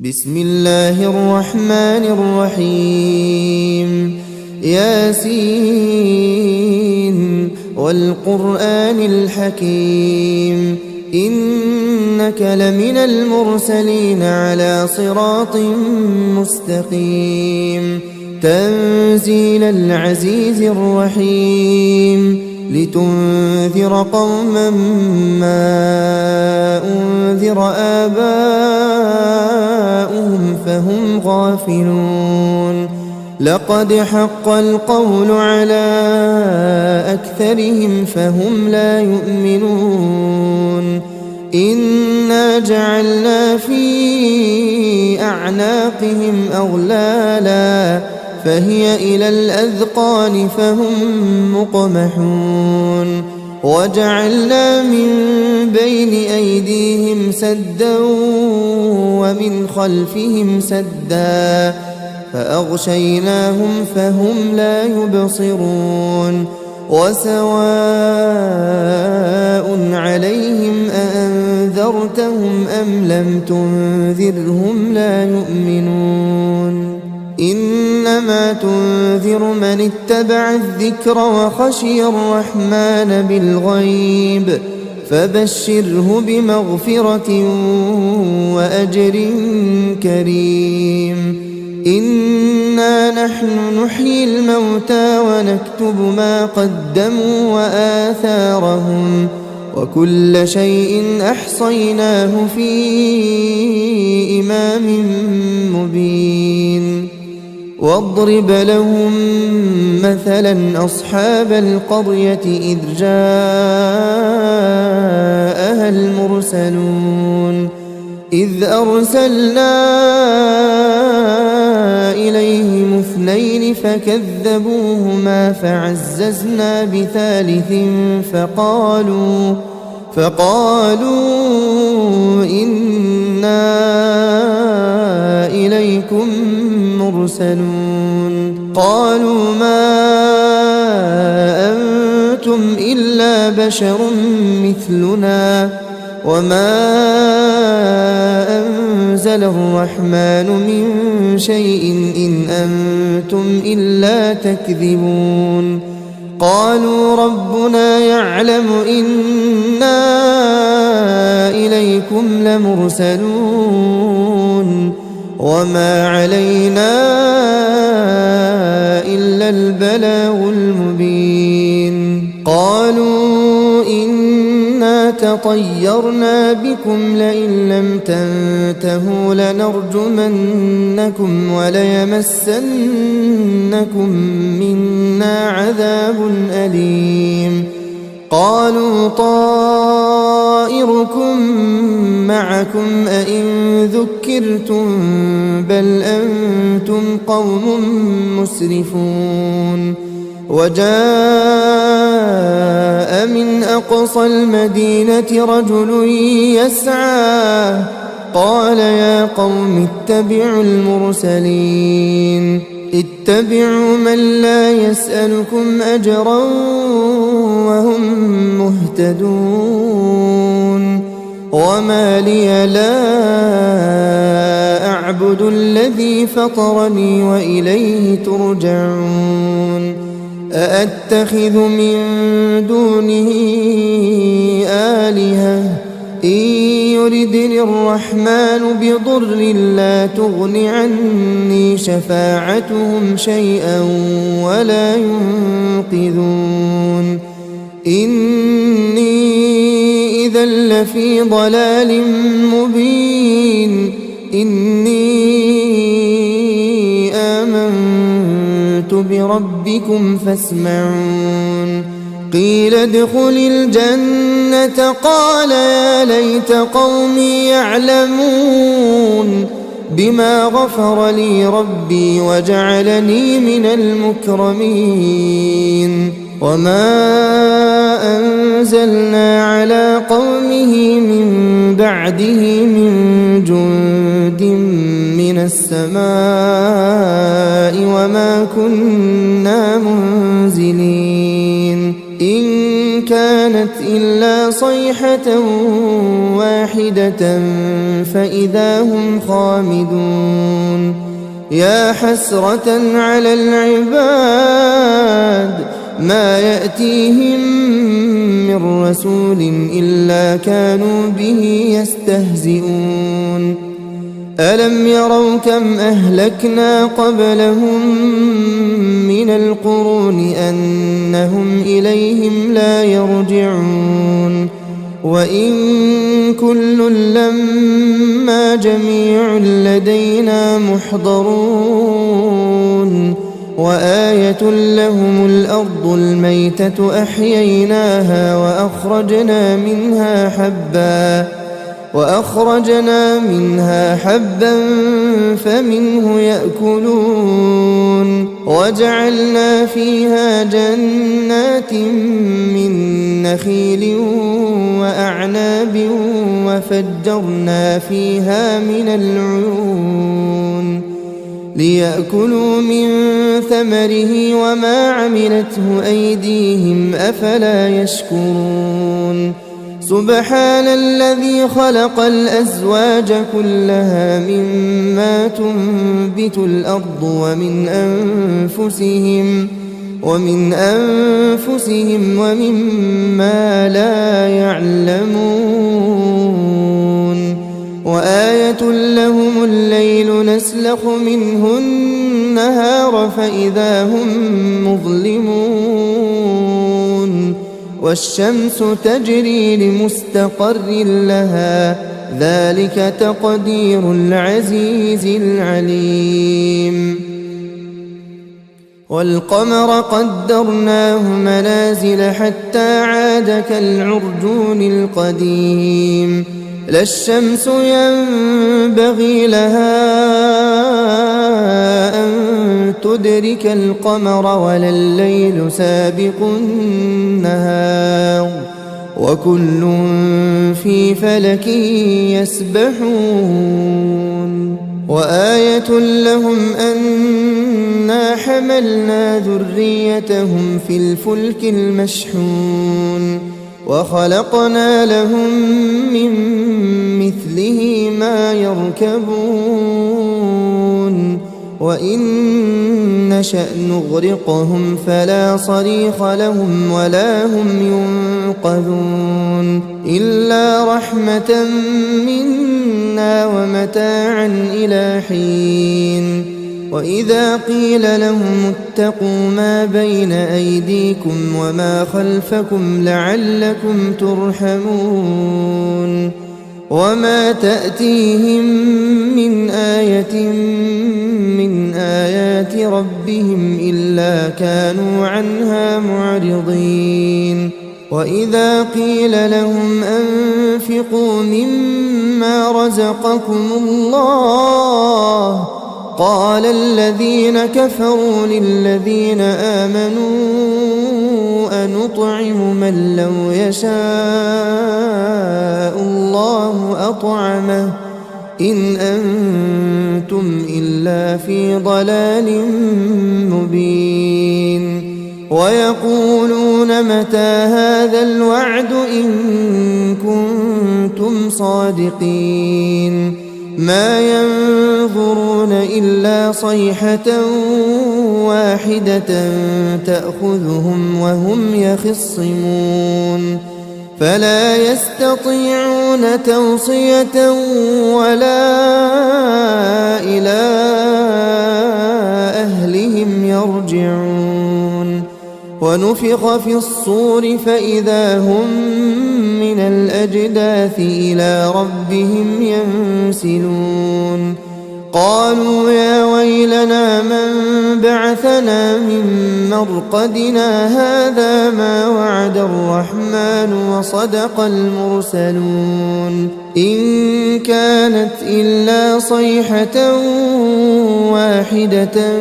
بسم الله الرحمن الرحيم ياسين والقرآن الحكيم إنك لمن المرسلين على صراط مستقيم تنزيل العزيز الرحيم لتنذر قوما ما أنذر آباؤهم فهم غافلون لقد حق القول على أكثرهم فهم لا يؤمنون إنا جعلنا في أعناقهم أغلالا فهي إلى الأذقان فهم مقمحون وجعلنا من بين أيديهم سدا ومن خلفهم سدا فأغشيناهم فهم لا يبصرون وسواء عليهم أأنذرتهم أم لم تنذرهم لا يؤمنون إنما تنذر من اتبع الذكر وخشي الرحمن بالغيب فبشره بمغفرة وأجر كريم إنا نحن نحيي الموتى ونكتب ما قدموا وآثارهم وكل شيء أحصيناه في إمام مبين واضرب لهم مثلا أصحاب القرية إذ جاءها المرسلون إذ أرسلنا إليهم اثنين فكذبوهما فعززنا بثالث فقالوا إنا إليكم مرسلون قالوا ما أنتم إلا بشر مثلنا وما أنزل الرحمن من شيء إن أنتم إلا تكذبون قالوا ربنا يعلم إنا إليكم لمرسلون وما علينا إلا البلاغ المبين قالوا إنا تطيرنا بكم لئن لم تنتهوا لنرجمنكم وليمسنكم منا عذاب أليم قالوا طائركم معكم أئن ذكرتم بل أنتم قوم مسرفون وجاء من أقصى المدينة رجل يسعى قال يا قوم اتبعوا المرسلين اتبعوا من لا يسألكم أجرا وهم مهتدون وما لي لا أعبد الذي فطرني وإليه ترجعون أأتخذ من دونه آلهة إن يردني الرحمن بضر لا تغن عني شفاعتهم شيئا ولا ينقذون إني إذا لفي ضلال مبين إني آمنت بربكم فاسمعون قيل ادخل الجنة قال يا ليت قومي يعلمون بما غفر لي ربي وجعلني من المكرمين وما أنزلنا على قومه من بعده من جند من السماء وما كنا منزلين إن كان كانت إلا صيحة واحدة فإذا هم خامدون يا حسرة على العباد ما يأتيهم من رسول إلا كانوا به يستهزئون ألم يروا كم أهلكنا قبلهم من القرون أنهم إليهم لا يرجعون وإن كل لما جميع لدينا محضرون وآية لهم الأرض الميتة أحييناها وأخرجنا منها حبا فمنه يأكلون وجعلنا فيها جنات من نخيل وأعناب وفجرنا فيها من العيون ليأكلوا من ثمره وما عملته أيديهم أفلا يشكرون سبحان الذي خلق الأزواج كلها مما تنبت الأرض ومن أنفسهم ومما لا يعلمون وآية لهم الليل نسلخ منه النهار فإذا هم مظلمون والشمس تجري لمستقر لها ذلك تقدير العزيز العليم والقمر قدرناه منازل حتى عاد كالعرجون القديم لا الشمس ينبغي لها أن تدرك القمر ولا الليل سابق النهار وكل في فلك يسبحون وآية لهم أنا حملنا ذريتهم في الفلك المشحون وخلقنا لهم من مثله ما يركبون وإن نشأ نغرقهم فلا صريخ لهم ولا هم ينقذون إلا رحمة منا ومتاعا إلى حين وإذا قيل لهم اتقوا ما بين أيديكم وما خلفكم لعلكم ترحمون وما تأتيهم من آية من آيات ربهم إلا كانوا عنها معرضين وإذا قيل لهم أنفقوا مما رزقكم الله قال الذين كفروا للذين آمنوا أنطعم من لو يشاء الله أطعمه إن أنتم إلا في ضلال مبين ويقولون متى هذا الوعد إن كنتم صادقين ما ينظرون إلا صيحة واحدة تأخذهم وهم يخصمون فلا يستطيعون توصية ولا إلى أهلهم يرجعون ونفخ في الصور فإذا هم من الأجداث إلى ربهم ينسلون قالوا يا ويلنا من بعثنا من مرقدنا هذا ما وعد الرحمن وصدق المرسلون إن كانت إلا صيحة واحدة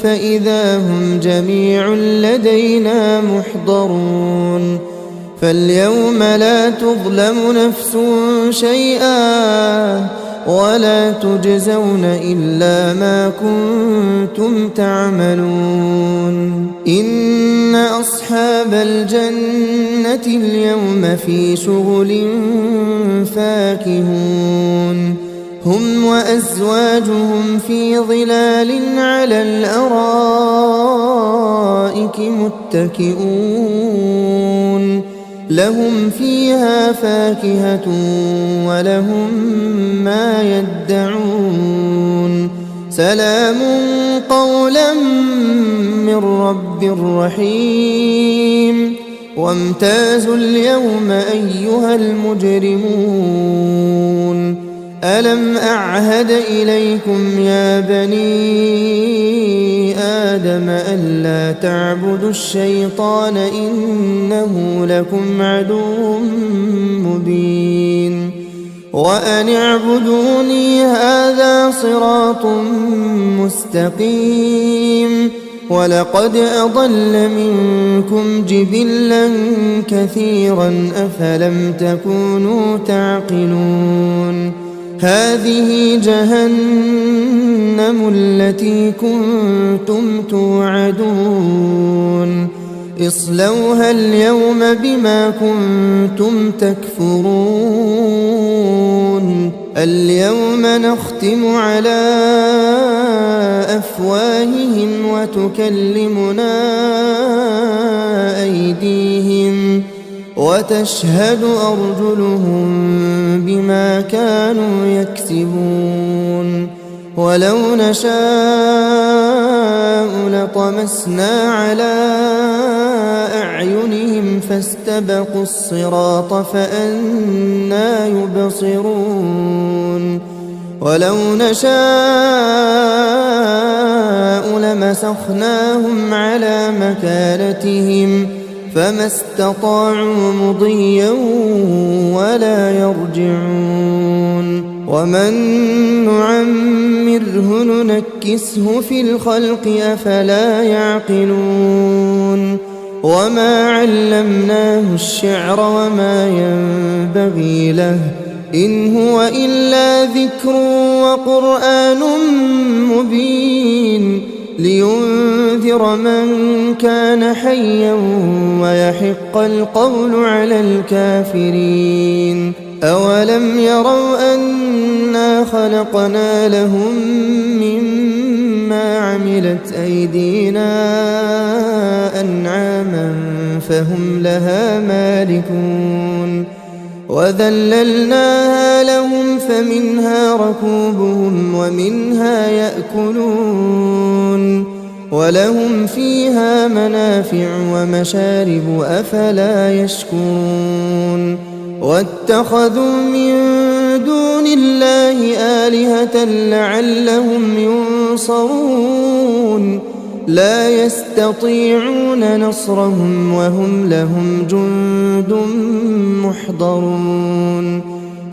فإذا هم جميع لدينا محضرون فاليوم لا تظلم نفس شيئا ولا تجزون إلا ما كنتم تعملون إن أصحاب الجنة اليوم في شغل فاكهون هم وأزواجهم في ظلال على الأرائك متكئون لهم فيها فاكهة ولهم ما يدعون سلام قولا من رب رحيم وامتازوا اليوم أيها المجرمون ألم أعهد إليكم يا بني آدم ألا تعبدوا الشيطان إنه لكم عدو مبين وأن اعبدوني هذا صراط مستقيم ولقد أضل منكم جبلا كثيرا أفلم تكونوا تعقلون هذه جهنم التي كنتم توعدون اصلوها اليوم بما كنتم تكفرون اليوم نختم على أفواههم وتكلمنا أيديهم وتشهد أرجلهم بما كانوا يكسبون ولو نشاء لطمسنا على أعينهم فاستبقوا الصراط فأنى يبصرون ولو نشاء لمسخناهم على مكانتهم فما استطاعوا مضيا ولا يرجعون ومن نعمره ننكسه في الخلق أفلا يعقلون وما علمناه الشعر وما ينبغي له إن هو إلا ذكر وقرآن مبين لينذر من كان حيا ويحق القول على الكافرين أولم يروا أنا خلقنا لهم مما عملت أيدينا أنعاما فهم لها مالكون وذللناها لهم فمنها ركوبهم ومنها يأكلون ولهم فيها منافع ومشارب أفلا يشكرون واتخذوا من دون الله آلهة لعلهم ينصرون لا يستطيعون نصرهم وهم لهم جند محضرون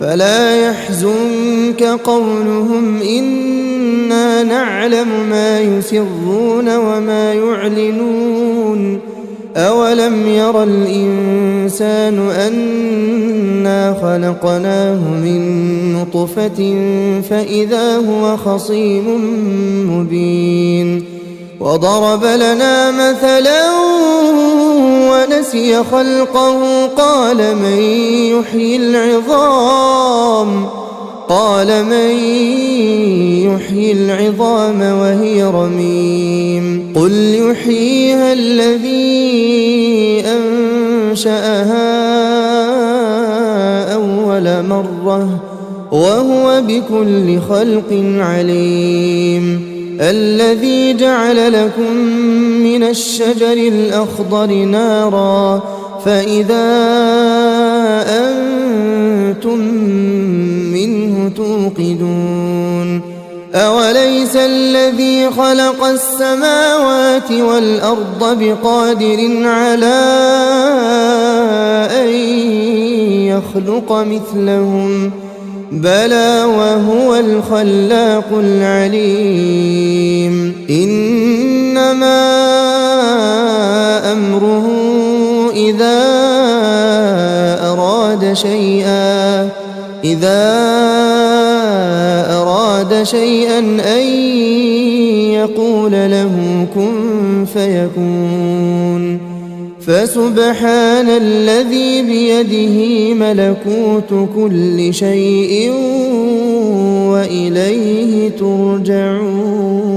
فلا يحزنك قولهم إنا نعلم ما يسرون وما يعلنون أولم ير الإنسان أنا خلقناه من نطفة فإذا هو خصيم مبين وضرب لنا مثلا ونسي خلقه قال من يحيي العظام وهي رميم قل يحييها الذي أنشأها أول مرة وهو بكل خلق عليم الذي جعل لكم من الشجر الأخضر نارا فإذا أنتم منه توقدون أوليس الذي خلق السماوات والأرض بقادر على أن يخلق مثلهم بلى وهو الخلاق العليم إنما أمره إذا أراد أراد شيئا أن يقول له كن فيكون فسبحان الذي بيده ملكوت كل شيء وإليه ترجعون